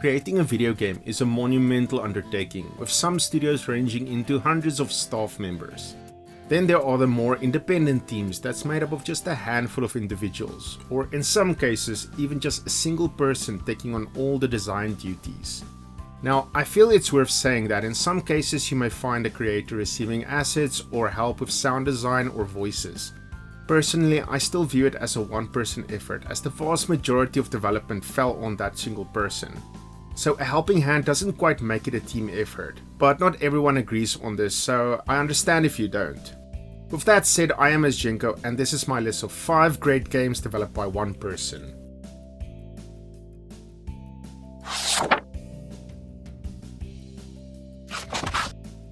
Creating a video game is a monumental undertaking, with some studios ranging into hundreds of staff members. Then there are the more independent teams that's made up of just a handful of individuals, or in some cases even just a single person taking on all the design duties. Now, I feel it's worth saying that in some cases you may find a creator receiving assets or help with sound design or voices. Personally, I still view it as a one-person effort, as the vast majority of development fell on that single person. So a helping hand doesn't quite make it a team effort, but not everyone agrees on this, so I understand if you don't. With that said, I am Jenko, and this is my list of 5 great games developed by one person.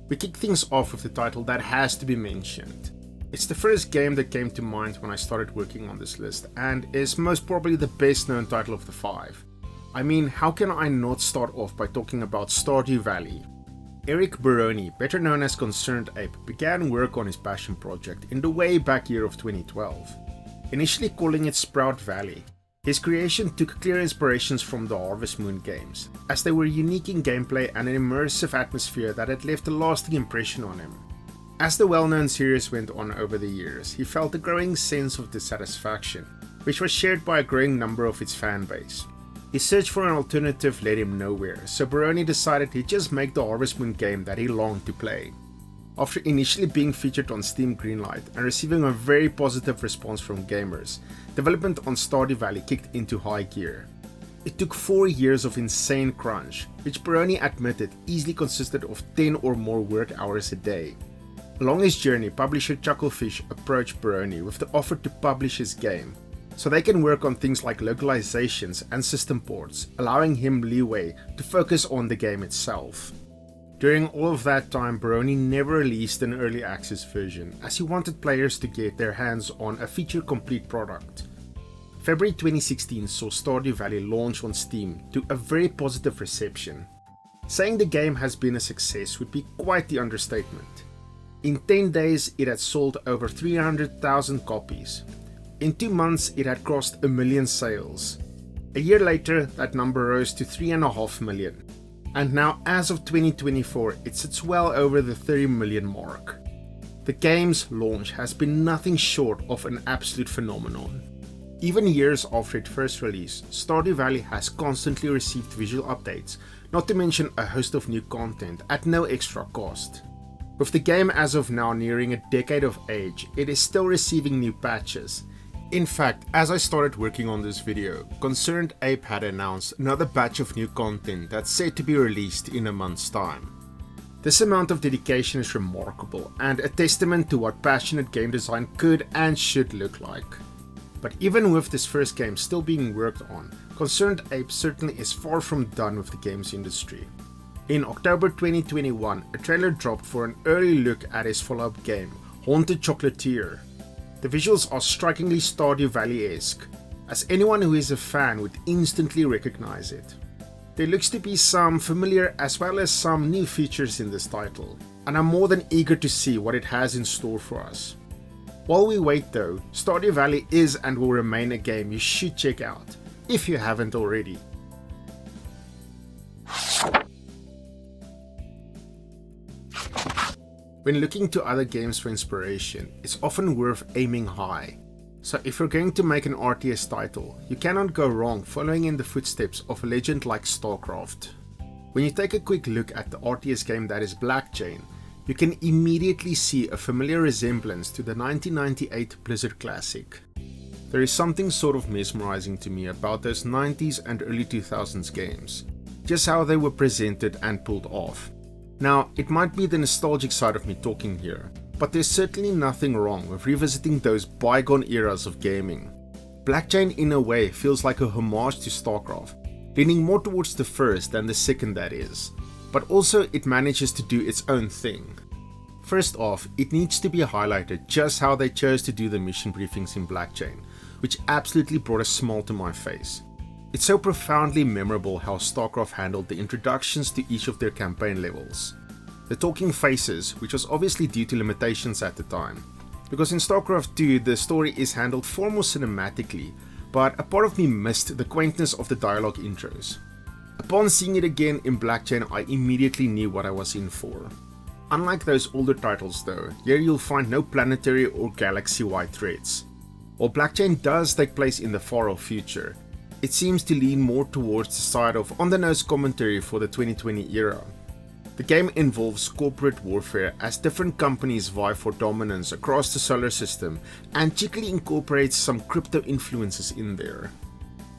We kick things off with the title that has to be mentioned. It's the first game that came to mind when I started working on this list, and is most probably the best known title of the 5. I mean, how can I not start off by talking about Stardew Valley? Eric Baroni, better known as Concerned Ape, began work on his passion project in the way back year of 2012. Initially calling it Sprout Valley, his creation took clear inspirations from the Harvest Moon games, as they were unique in gameplay and an immersive atmosphere that had left a lasting impression on him. As the well-known series went on over the years, he felt a growing sense of dissatisfaction, which was shared by a growing number of its fan base. His search for an alternative led him nowhere, so Baroni decided he'd just make the Harvest Moon game that he longed to play. After initially being featured on Steam Greenlight and receiving a very positive response from gamers, development on Stardew Valley kicked into high gear. It took 4 years of insane crunch, which Baroni admitted easily consisted of 10 or more work hours a day. Along his journey, publisher Chucklefish approached Baroni with the offer to publish his game, so they can work on things like localizations and system ports, allowing him leeway to focus on the game itself. During all of that time, Baroni never released an early access version, as he wanted players to get their hands on a feature-complete product. February 2016 saw Stardew Valley launch on Steam to a very positive reception. Saying the game has been a success would be quite the understatement. In 10 days, it had sold over 300,000 copies. In 2 months, it had crossed 1 million sales. A year later, that number rose to 3.5 million. And now, as of 2024, it sits well over the 30 million mark. The game's launch has been nothing short of an absolute phenomenon. Even years after its first release, Stardew Valley has constantly received visual updates, not to mention a host of new content at no extra cost. With the game as of now nearing a decade of age, it is still receiving new patches. In fact, as I started working on this video, Concerned Ape had announced another batch of new content that's set to be released in a month's time. This amount of dedication is remarkable and a testament to what passionate game design could and should look like. But even with this first game still being worked on, Concerned Ape certainly is far from done with the games industry. In October 2021, a trailer dropped for an early look at his follow-up game, Haunted Chocolatier. The visuals are strikingly Stardew Valley-esque, as anyone who is a fan would instantly recognize it. There looks to be some familiar as well as some new features in this title, and I'm more than eager to see what it has in store for us. While we wait though, Stardew Valley is and will remain a game you should check out, if you haven't already. When looking to other games for inspiration, it's often worth aiming high. So if you're going to make an RTS title, you cannot go wrong following in the footsteps of a legend like StarCraft. When you take a quick look at the RTS game that is BlackChain, you can immediately see a familiar resemblance to the 1998 Blizzard classic. There is something sort of mesmerizing to me about those 90s and early 2000s games, just how they were presented and pulled off. Now, it might be the nostalgic side of me talking here, but there's certainly nothing wrong with revisiting those bygone eras of gaming. BlackChain in a way feels like a homage to StarCraft, leaning more towards the first than the second that is, but also it manages to do its own thing. First off, it needs to be highlighted just how they chose to do the mission briefings in BlackChain, which absolutely brought a smile to my face. It's so profoundly memorable how StarCraft handled the introductions to each of their campaign levels. The talking faces, which was obviously due to limitations at the time, because in StarCraft 2 the story is handled far more cinematically, but a part of me missed the quaintness of the dialogue intros. Upon seeing it again in BlackChain, I immediately knew what I was in for. Unlike those older titles though, here you'll find no planetary or galaxy-wide threats. While BlackChain does take place in the far-off future, it seems to lean more towards the side of on-the-nose commentary for the 2020 era. The game involves corporate warfare as different companies vie for dominance across the solar system and cheekily incorporates some crypto influences in there.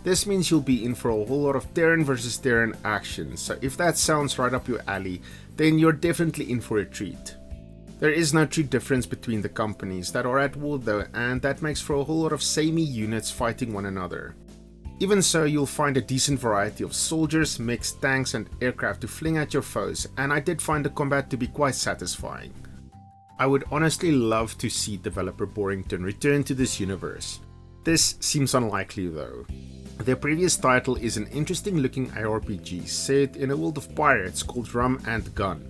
This means you'll be in for a whole lot of Terran versus Terran action, so if that sounds right up your alley, then you're definitely in for a treat. There is no true difference between the companies that are at war though, and that makes for a whole lot of samey units fighting one another. Even so, you'll find a decent variety of soldiers, mechs, tanks and aircraft to fling at your foes, and I did find the combat to be quite satisfying. I would honestly love to see developer Borington return to this universe. This seems unlikely though. Their previous title is an interesting looking ARPG set in a world of pirates called Rum and Gun.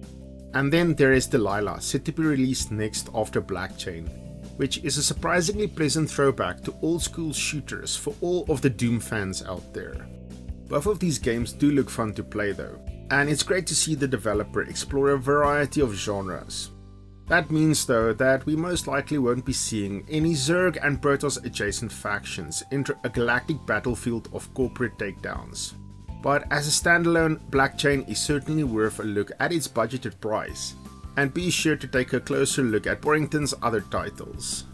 And then there is Delilah, set to be released next after BlackChain, which is a surprisingly pleasant throwback to old school shooters for all of the Doom fans out there. Both of these games do look fun to play though, and it's great to see the developer explore a variety of genres. That means though that we most likely won't be seeing any Zerg and Protoss adjacent factions enter a galactic battlefield of corporate takedowns. But as a standalone, BlackChain is certainly worth a look at its budgeted price, and be sure to take a closer look at Borington's other titles.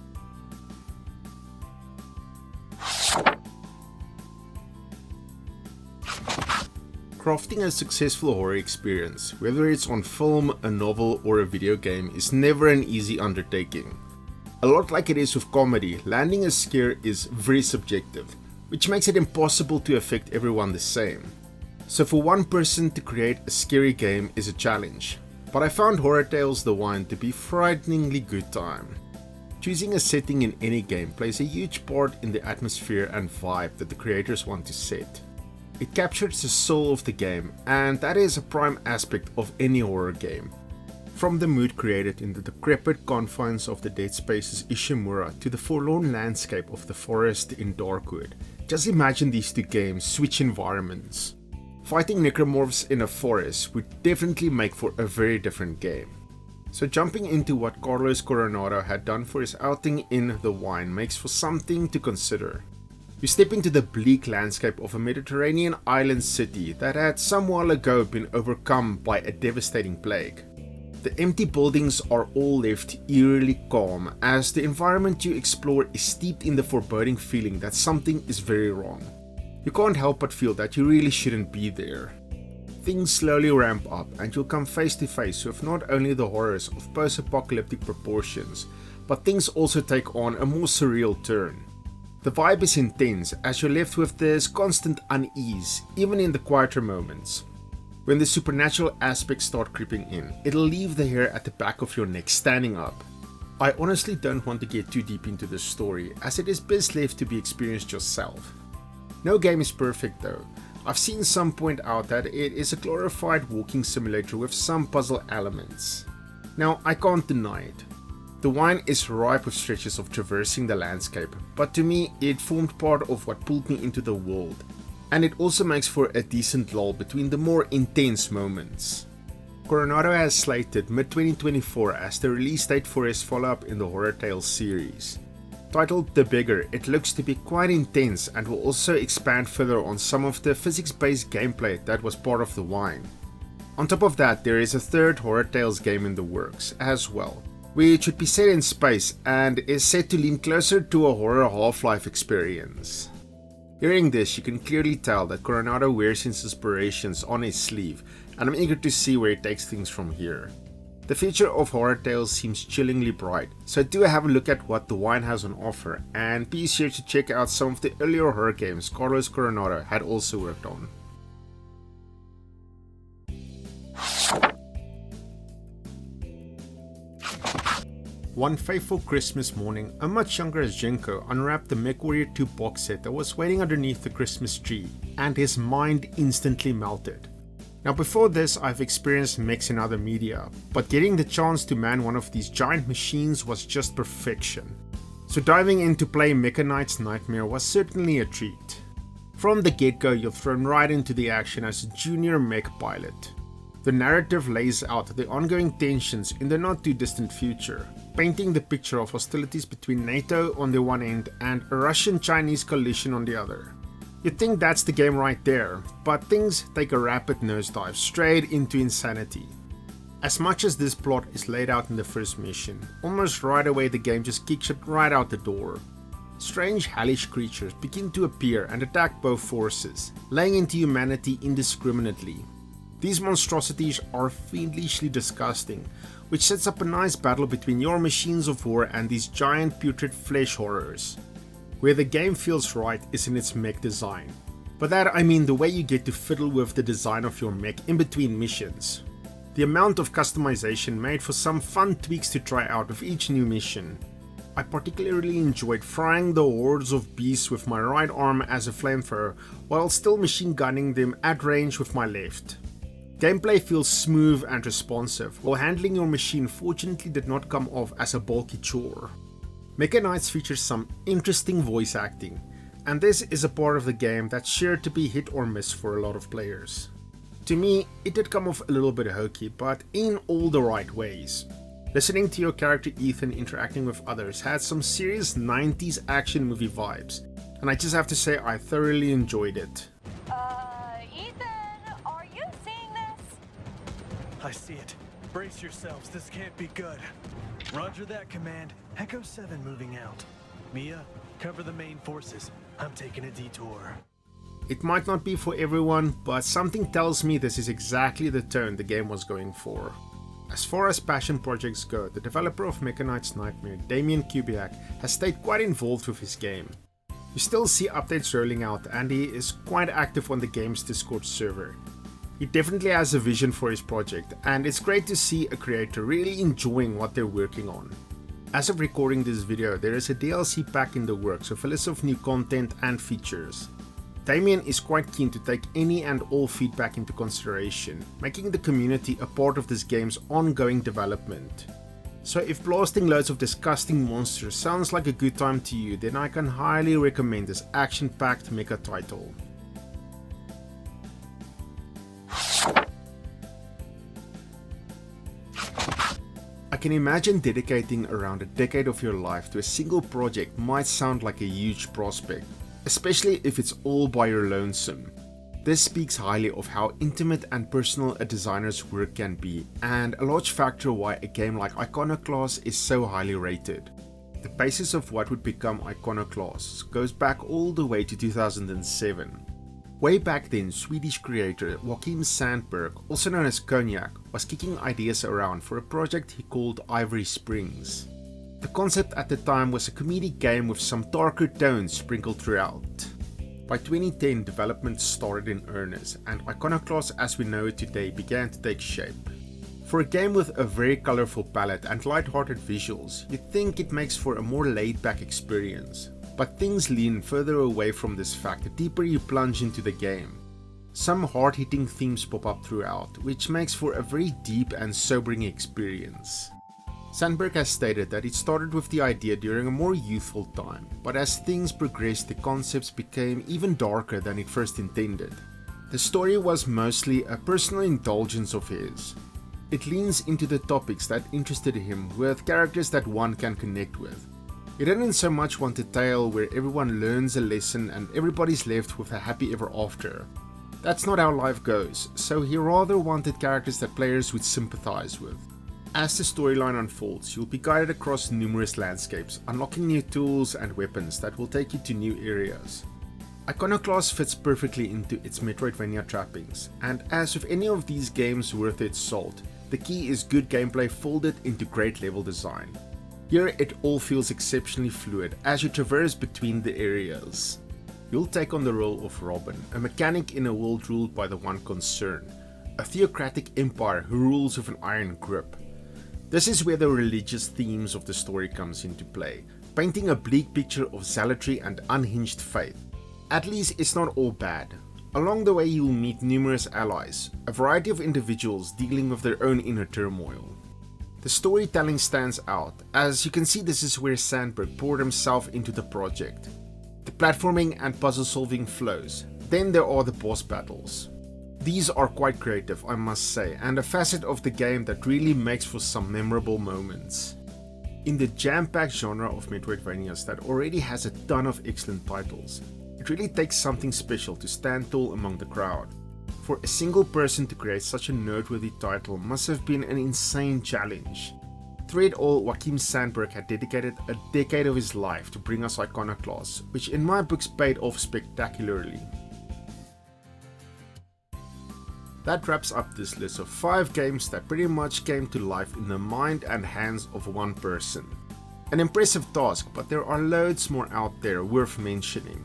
Crafting a successful horror experience, whether it's on film, a novel or a video game, is never an easy undertaking. A lot like it is with comedy, landing a scare is very subjective, which makes it impossible to affect everyone the same. So for one person to create a scary game is a challenge, but I found Horror Tales The Wine to be frighteningly good time. Choosing a setting in any game plays a huge part in the atmosphere and vibe that the creators want to set. It captures the soul of the game, and that is a prime aspect of any horror game. From the mood created in the decrepit confines of the Dead Space's Ishimura to the forlorn landscape of the forest in Darkwood, just imagine these two games switch environments. Fighting necromorphs in a forest would definitely make for a very different game. So jumping into what Carlos Coronado had done for his outing in The Wine makes for something to consider. You step into the bleak landscape of a Mediterranean island city that had some while ago been overcome by a devastating plague. The empty buildings are all left eerily calm as the environment you explore is steeped in the foreboding feeling that something is very wrong. You can't help but feel that you really shouldn't be there. Things slowly ramp up and you'll come face to face with not only the horrors of post-apocalyptic proportions, but things also take on a more surreal turn. The vibe is intense as you're left with this constant unease, even in the quieter moments. When the supernatural aspects start creeping in, it'll leave the hair at the back of your neck standing up. I honestly don't want to get too deep into this story, as it is best left to be experienced yourself. No game is perfect though. I've seen some point out that it is a glorified walking simulator with some puzzle elements. Now, I can't deny it. The Wine is ripe with stretches of traversing the landscape, but to me it formed part of what pulled me into the world, and it also makes for a decent lull between the more intense moments. Coronado has slated mid-2024 as the release date for his follow-up in the Horror Tales series. Titled The Beggar, it looks to be quite intense and will also expand further on some of the physics-based gameplay that was part of The Wine. On top of that, there is a third Horror Tales game in the works as well, which should be set in space and is set to lean closer to a horror Half-Life experience. Hearing this, you can clearly tell that Coronado wears his inspirations on his sleeve, and I'm eager to see where he takes things from here. The future of Horror Tales seems chillingly bright, so do have a look at what The Wine has on offer, and be sure to check out some of the earlier horror games Carlos Coronado had also worked on. One fateful Christmas morning, a much younger Zhenko unwrapped the MechWarrior 2 box set that was waiting underneath the Christmas tree, and his mind instantly melted. Now before this, I've experienced mechs in other media, but getting the chance to man one of these giant machines was just perfection. So diving in to play Mecha Knight's Nightmare was certainly a treat. From the get-go, you're thrown right into the action as a junior mech pilot. The narrative lays out the ongoing tensions in the not too distant future, painting the picture of hostilities between NATO on the one end and a Russian-Chinese coalition on the other. You'd think that's the game right there, but things take a rapid nosedive straight into insanity. As much as this plot is laid out in the first mission, almost right away the game just kicks it right out the door. Strange hellish creatures begin to appear and attack both forces, laying into humanity indiscriminately. These monstrosities are fiendishly disgusting, which sets up a nice battle between your machines of war and these giant putrid flesh horrors. Where the game feels right is in its mech design. By that I mean the way you get to fiddle with the design of your mech in between missions. The amount of customization made for some fun tweaks to try out with each new mission. I particularly enjoyed frying the hordes of beasts with my right arm as a flamethrower while still machine gunning them at range with my left. Gameplay feels smooth and responsive, while handling your machine fortunately did not come off as a bulky chore. Mecha Knights features some interesting voice acting, and this is a part of the game that's sure to be hit or miss for a lot of players. To me, it did come off a little bit hokey, but in all the right ways. Listening to your character Ethan interacting with others had some serious 90s action movie vibes, and I just have to say I thoroughly enjoyed it. Ethan, are you seeing this? I see it. Brace yourselves, this can't be good. Roger that, Command. Echo 7 moving out. Mia, cover the main forces. I'm taking a detour. It might not be for everyone, but something tells me this is exactly the tone the game was going for. As far as passion projects go, the developer of Mecha Knight's Nightmare, Damian Kubiak, has stayed quite involved with his game. You still see updates rolling out and he is quite active on the game's Discord server. He definitely has a vision for his project, and it's great to see a creator really enjoying what they're working on. As of recording this video, there is a DLC pack in the works with a list of new content and features. Damien is quite keen to take any and all feedback into consideration, making the community a part of this game's ongoing development. So if blasting loads of disgusting monsters sounds like a good time to you, then I can highly recommend this action-packed mecha title. I can imagine dedicating around a decade of your life to a single project might sound like a huge prospect, especially if it's all by your lonesome. This speaks highly of how intimate and personal a designer's work can be, and a large factor why a game like Iconoclasts is so highly rated. The basis of what would become Iconoclasts goes back all the way to 2007. Way back then, Swedish creator Joachim Sandberg, also known as Cognac, was kicking ideas around for a project he called Ivory Springs. The concept at the time was a comedic game with some darker tones sprinkled throughout. By 2010, development started in earnest, and Iconoclasts as we know it today began to take shape. For a game with a very colourful palette and light-hearted visuals, you'd think it makes for a more laid-back experience, but things lean further away from this fact the deeper you plunge into the game. Some hard-hitting themes pop up throughout, which makes for a very deep and sobering experience. Sandberg has stated that it started with the idea during a more youthful time, but as things progressed the concepts became even darker than it first intended. The story was mostly a personal indulgence of his. It leans into the topics that interested him with characters that one can connect with. He didn't so much want a tale where everyone learns a lesson and everybody's left with a happy ever after. That's not how life goes, so he rather wanted characters that players would sympathize with. As the storyline unfolds, you'll be guided across numerous landscapes, unlocking new tools and weapons that will take you to new areas. Iconoclasts fits perfectly into its Metroidvania trappings, and as with any of these games worth its salt, the key is good gameplay folded into great level design. Here it all feels exceptionally fluid as you traverse between the areas. You'll take on the role of Robin, a mechanic in a world ruled by the one concern, a theocratic empire who rules with an iron grip. This is where the religious themes of the story comes into play, painting a bleak picture of zealotry and unhinged faith. At least it's not all bad. Along the way you'll meet numerous allies, a variety of individuals dealing with their own inner turmoil. The storytelling stands out, as you can see this is where Sandberg poured himself into the project. The platforming and puzzle solving flows, Then there are the boss battles. These are quite creative, I must say, and a facet of the game that really makes for some memorable moments. In the jam-packed genre of Metroidvanias that already has a ton of excellent titles, it really takes something special to stand tall among the crowd. For a single person to create such a noteworthy title must have been an insane challenge. Through it all, Joachim Sandberg had dedicated a decade of his life to bring us Iconoclasts, which in my books paid off spectacularly. That wraps up this list of 5 games that pretty much came to life in the mind and hands of one person. An impressive task, but there are loads more out there worth mentioning.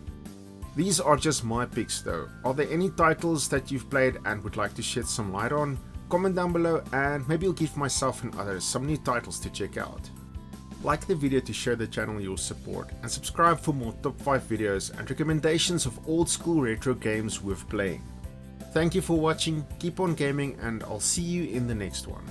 These are just my picks though. Are there any titles that you've played and would like to shed some light on? Comment down below and maybe you'll give myself and others some new titles to check out. Like the video to show the channel your support and subscribe for more top 5 videos and recommendations of old school retro games worth playing. Thank you for watching, keep on gaming, and I'll see you in the next one.